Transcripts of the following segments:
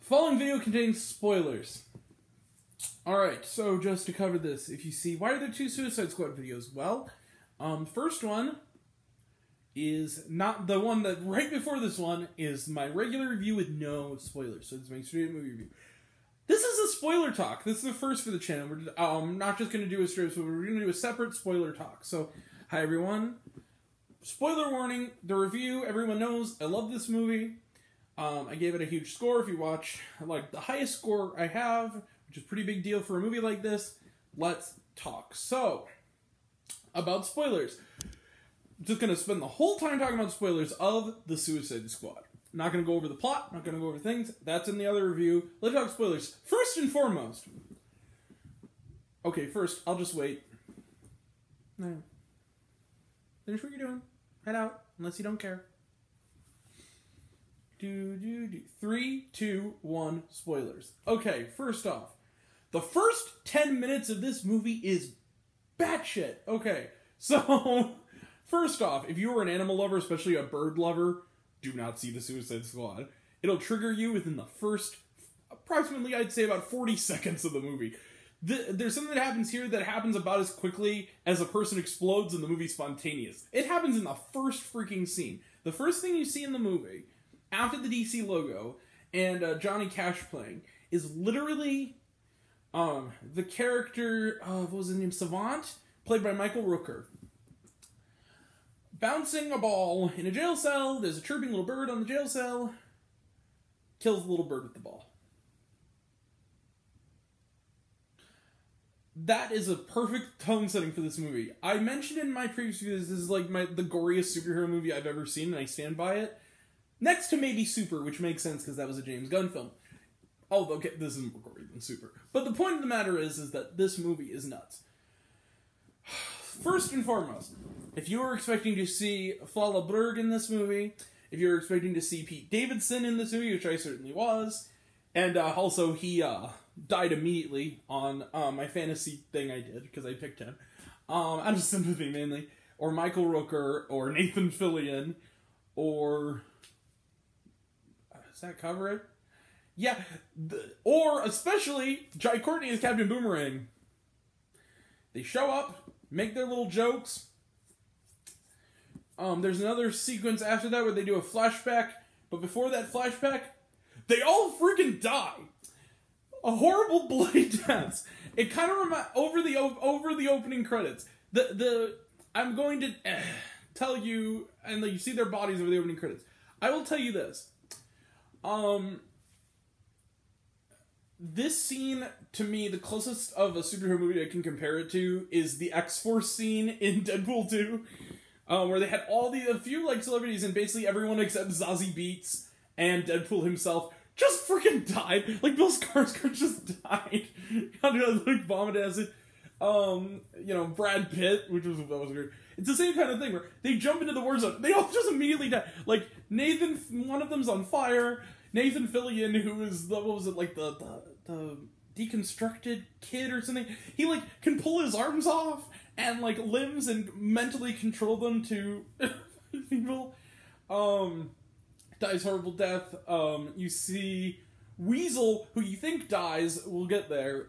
Following video contains spoilers. Alright, so just to cover this, if you see, why are there two Suicide Squad videos? Well, first one is not the one that, right before this one, is my regular review with no spoilers. So it's my straight movie review. This is a spoiler talk. This is the first for the channel. We're not just going to do a straight spoiler, we're going to do a separate spoiler talk. So, hi everyone. Spoiler warning, the review, everyone knows, I love this movie. I gave it a huge score. If you watch, like, the highest score I have, which is a pretty big deal for a movie like this, let's talk. So, about spoilers. I'm just going to spend the whole time talking about spoilers of The Suicide Squad. I'm not going to go over the plot, not going to go over things. That's in the other review. Let's talk spoilers. First and foremost. Okay, first, I'll just wait. No. Finish what you're doing. Head out, unless you don't care. 3, 2, 1, spoilers. Okay, first off, the first 10 minutes of this movie is batshit. Okay, so, first off, if you are an animal lover, especially a bird lover, do not see The Suicide Squad. It'll trigger you within the first, approximately, I'd say about 40 seconds of the movie. There's something that happens here that happens about as quickly as a person explodes and the movie's spontaneous. It happens in the first freaking scene. The first thing you see in the movie, after the DC logo and Johnny Cash playing, is literally the character of, what was his name, Savant, played by Michael Rooker, bouncing a ball in a jail cell. There's a chirping little bird on the jail cell, kills the little bird with the ball. That is a perfect tone setting for this movie. I mentioned in my previous videos, this is like the goriest superhero movie I've ever seen, and I stand by it. Next to maybe Super, which makes sense because that was a James Gunn film. Oh, okay, this is more gory than Super. But the point of the matter is that this movie is nuts. First and foremost, if you were expecting to see Fala Berg in this movie, if you were expecting to see Pete Davidson in this movie, which I certainly was, and also he died immediately on my fantasy thing I did, because I picked him, out of sympathy mainly, or Michael Rooker, or Nathan Fillion, or... does that cover it? Yeah, or especially Jai Courtney as Captain Boomerang. They show up, make their little jokes. There's another sequence after that where they do a flashback, but before that flashback, they all freaking die. A horrible bloody deaths. It kind of reminds over the opening credits. I'm going to tell you, and you see their bodies over the opening credits. I will tell you this. This scene, to me, the closest of a superhero movie I can compare it to is the X-Force scene in Deadpool 2, where they had a few, like, celebrities, and basically everyone except Zazie Beetz and Deadpool himself just freaking died. Like, Bill Skarsgård just died. Like, vomit acid. Brad Pitt, that was weird. It's the same kind of thing where they jump into the war zone. They all just immediately die. Like, Nathan, one of them's on fire. Nathan Fillion, who is the deconstructed kid or something, he, like, can pull his arms off and, like, limbs and mentally control them to people. Dies horrible death. You see Weasel, who you think dies, we'll get there.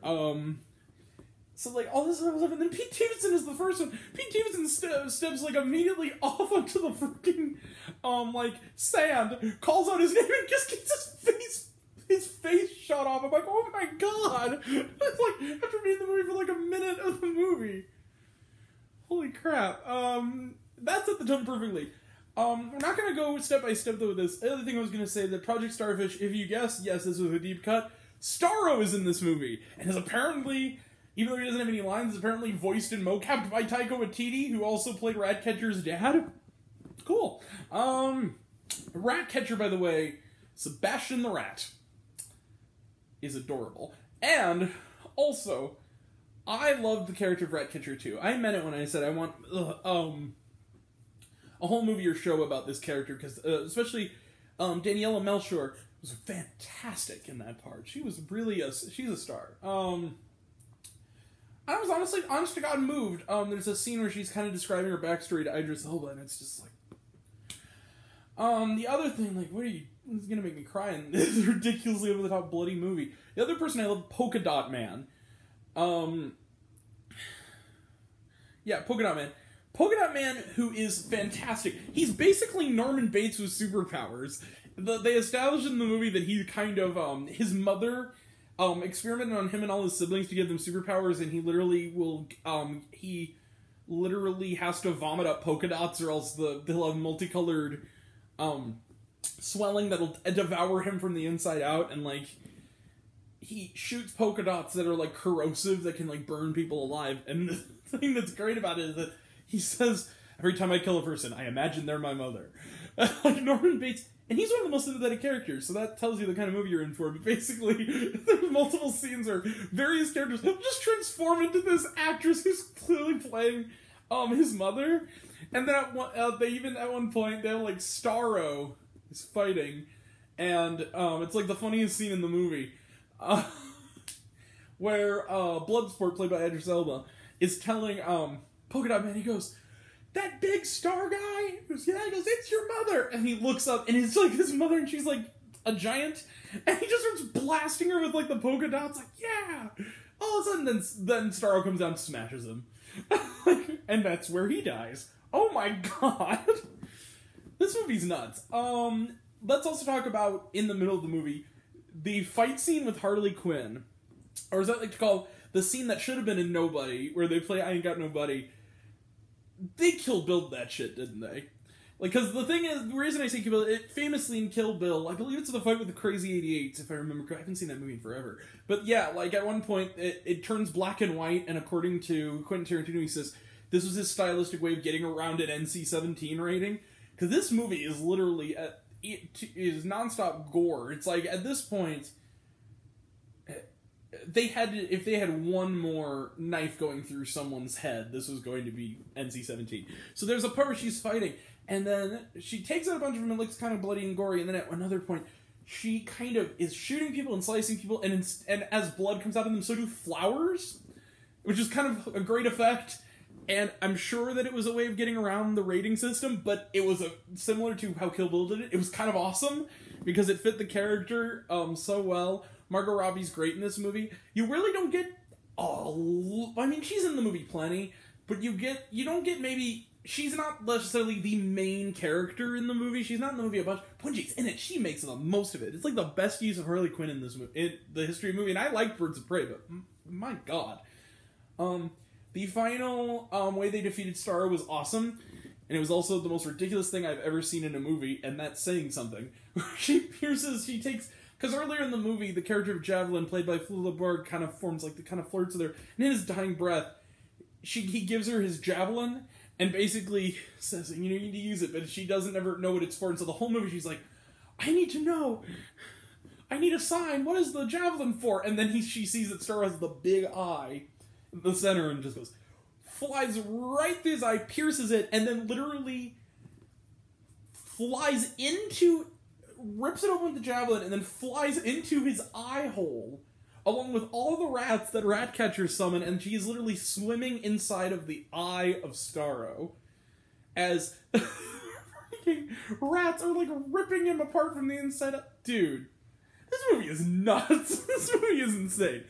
So, like, all this stuff, and then Pete Davidson is the first one. Pete Davidson steps, like, immediately off onto the freaking, sand, calls out his name, and just gets his face shot off. I'm like, oh my god! It's like, after being in the movie for, like, a minute of the movie. Holy crap. That set the tone perfectly. We're not gonna go step by step, though, with this. The other thing I was gonna say, that Project Starfish, if you guessed, yes, this was a deep cut, Starro is in this movie, and is apparently... even though he doesn't have any lines, is apparently voiced and mocapped by Taika Waititi, who also played Ratcatcher's dad. Cool. Ratcatcher, by the way, Sebastian the Rat, is adorable. And, also, I loved the character of Ratcatcher too. I meant it when I said I want a whole movie or show about this character, because especially Daniela Melchior was fantastic in that part. She was really she's a star. I was honestly, honest to God, moved. There's a scene where she's kind of describing her backstory to Idris Elba, and it's just like... the other thing, like, what are you this is gonna make me cry in this ridiculously over the top bloody movie. The other person I love, Polka Dot Man. Yeah, Polka Dot Man. Polka Dot Man, who is fantastic. He's basically Norman Bates with superpowers. They established in the movie that he kind of, his mother, experimented on him and all his siblings to give them superpowers, and he literally has to vomit up polka dots, or else they'll have multicolored, swelling that'll devour him from the inside out, and, like, he shoots polka dots that are, like, corrosive, that can, like, burn people alive, and the thing that's great about it is that he says, every time I kill a person, I imagine they're my mother. Like, Norman Bates, and he's one of the most sympathetic characters, so that tells you the kind of movie you're in for, but basically, there's multiple scenes where various characters just transform into this actress who's clearly playing, his mother, and then at one point, they have, like, Starro is fighting, and, it's, like, the funniest scene in the movie, where, Bloodsport, played by Idris Elba, is telling, Polka Dot Man, he goes, that big star guy? He goes, yeah, he goes, it's your mother! And he looks up, and it's, like, his mother, and she's, like, a giant, and he just starts blasting her with, like, the polka dots, like, yeah! All of a sudden, then Starro comes down and smashes him. And that's where he dies. Oh my god! This movie's nuts. Let's also talk about, in the middle of the movie, the fight scene with Harley Quinn. Or as I like to call the scene that should have been in Nobody, where they play I Ain't Got Nobody. They Kill Bill that shit, didn't they? Like, because the thing is, the reason I say Kill Bill, it famously in Kill Bill, I believe it's the fight with the Crazy 88s, if I remember correctly. I haven't seen that movie in forever. But yeah, like, at one point, it turns black and white, and according to Quentin Tarantino, he says, this was his stylistic way of getting around an NC-17 rating. Because this movie is literally, is nonstop gore. It's like, at this point, if they had one more knife going through someone's head, this was going to be NC-17. So there's a part where she's fighting, and then she takes out a bunch of them, and looks kind of bloody and gory, and then at another point, she kind of is shooting people and slicing people, and as blood comes out of them, so do flowers, which is kind of a great effect, and I'm sure that it was a way of getting around the rating system, but it was similar to how Kill Bill did it. It was kind of awesome, because it fit the character so well. Margot Robbie's great in this movie. You really don't get I mean, she's in the movie plenty, but you don't get maybe, she's not necessarily the main character in the movie. She's not in the movie a bunch. When she's in it, she makes the most of it. It's like the best use of Harley Quinn in this movie, in the history of the movie, and I like Birds of Prey, but my god. The final way they defeated Starro was awesome, and it was also the most ridiculous thing I've ever seen in a movie, and that's saying something. She takes... Because earlier in the movie, the character of Javelin, played by Flula Borg, kind of forms, like, the kind of flirts with her. And in his dying breath, he gives her his Javelin, and basically says, you need to use it, but she doesn't ever know what it's for. And so the whole movie, she's like, I need to know. I need a sign. What is the Javelin for? And then she sees that Starro has the big eye in the center, and just goes, flies right through his eye, pierces it, and then literally flies into... rips it open with the Javelin, and then flies into his eye hole, along with all the rats that Ratcatcher summon, and she's literally swimming inside of the eye of Starro, as rats are, like, ripping him apart from the inside up. Dude, this movie is nuts. This movie is insane.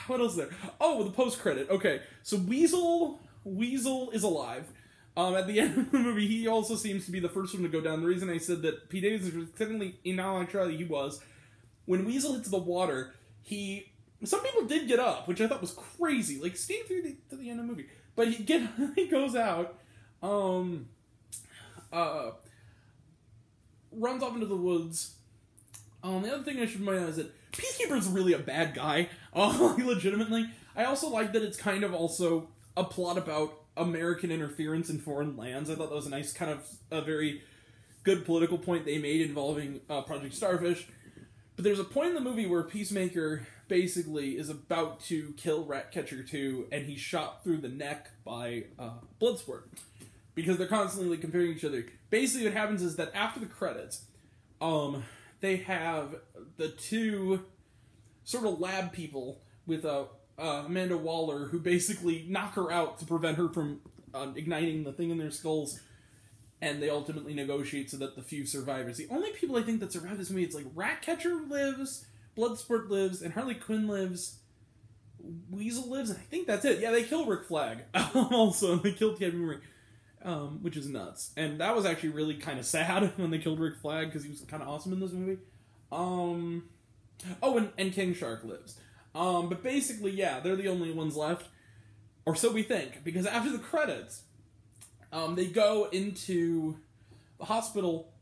What else is there? Oh, the post-credit. Okay, so Weasel is alive. At the end of the movie, he also seems to be the first one to go down. The reason I said that Pete Davidson was technically, in all actuality, he was. When Weasel hits the water, some people did get up, which I thought was crazy. Like, staying through to the end of the movie. But he goes out, runs off into the woods. The other thing I should point out is that Peacekeeper's really a bad guy. Legitimately. I also like that it's kind of also a plot about American interference in foreign lands. I thought that was a nice kind of a very good political point they made involving Project Starfish. But there's a point in the movie where Peacemaker basically is about to kill Ratcatcher 2, and he's shot through the neck by Bloodsport. Because they're constantly comparing each other. Basically what happens is that after the credits, they have the two sort of lab people with Amanda Waller, who basically knock her out to prevent her from igniting the thing in their skulls. and they ultimately negotiate so that the few survivors, the only people I think that survive this movie, it's like Ratcatcher lives, Bloodsport lives, and Harley Quinn lives, Weasel lives, and I think that's it. Yeah, they kill Rick Flag. Also, they killed Ted Boomerang, which is nuts. And that was actually really kind of sad when they killed Rick Flag, because he was kind of awesome in this movie. Oh, and King Shark lives. But basically, yeah, they're the only ones left. Or so we think, because after the credits, they go into the hospital.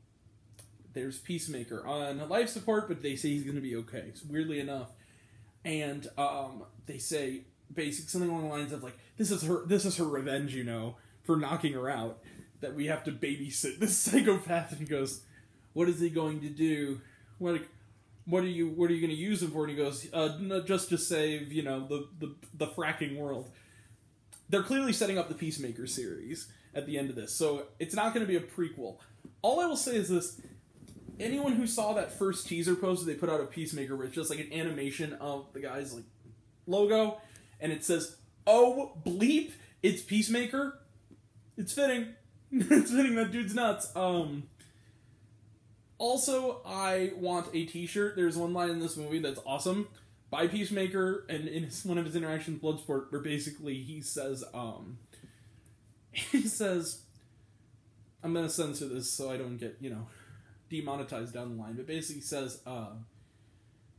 There's Peacemaker on life support, but they say he's going to be okay. So weirdly enough. And they say something along the lines of like, this is her revenge, you know, for knocking her out, that we have to babysit this psychopath. And he goes, what is he going to do? What are you going to use him for? And he goes, no, just to save, you know, the fracking world. They're clearly setting up the Peacemaker series at the end of this, so it's not going to be a prequel. All I will say is this: anyone who saw that first teaser poster they put out of Peacemaker, where it's just like an animation of the guy's like logo, and it says, "Oh bleep, it's Peacemaker." It's fitting. It's fitting. That dude's nuts. Also, I want a T-shirt. There's one line in this movie that's awesome by Peacemaker, and in one of his interactions with Bloodsport, where basically he says, I'm gonna censor this so I don't get, you know, demonetized down the line, but basically he says,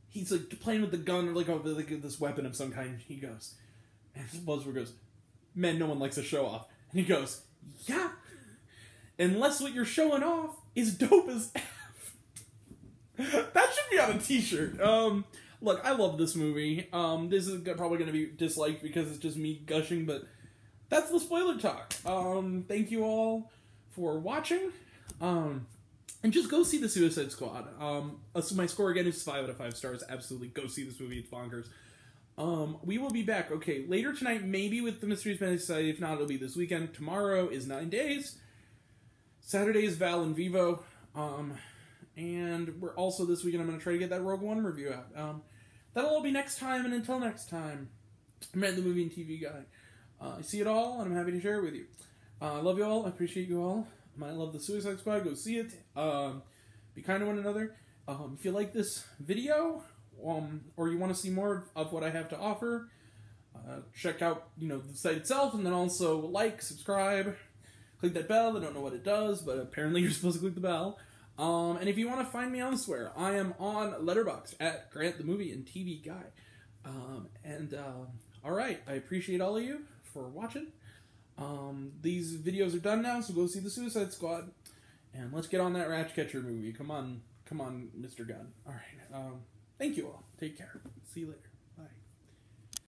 he's like playing with the gun or like this weapon of some kind. He goes, and Bloodsport goes, "Man, no one likes to show off." And he goes, "Yeah, unless what you're showing off is dope as F." That should be on a T-shirt. Look, I love this movie. This is probably going to be disliked because it's just me gushing, but that's the spoiler talk. Thank you all for watching. And just go see the Suicide Squad. So my score again is 5 out of 5 stars. Absolutely, go see this movie. It's bonkers. We will be back, okay, later tonight, maybe with the Mysterious Panic Society. If not, it'll be this weekend. Tomorrow is 9 Days. Saturday is Val and Vivo. And we're also this weekend, I'm going to try to get that Rogue One review out. That'll all be next time, and until next time, I'm Matt, the movie and TV guy. I see it all, and I'm happy to share it with you. I love you all. I appreciate you all. I love the Suicide Squad. Go see it. Be kind to one another. If you like this video, or you want to see more of what I have to offer, check out, you know, the site itself, and then also like, subscribe, click that bell. I don't know what it does, but apparently you're supposed to click the bell. And if you want to find me elsewhere, I am on Letterboxd at Grant the Movie and TV Guy. Alright, I appreciate all of you for watching. These videos are done now, so go see the Suicide Squad. And let's get on that Ratcatcher movie. Come on, Mr. Gunn. Alright, thank you all. Take care. See you later.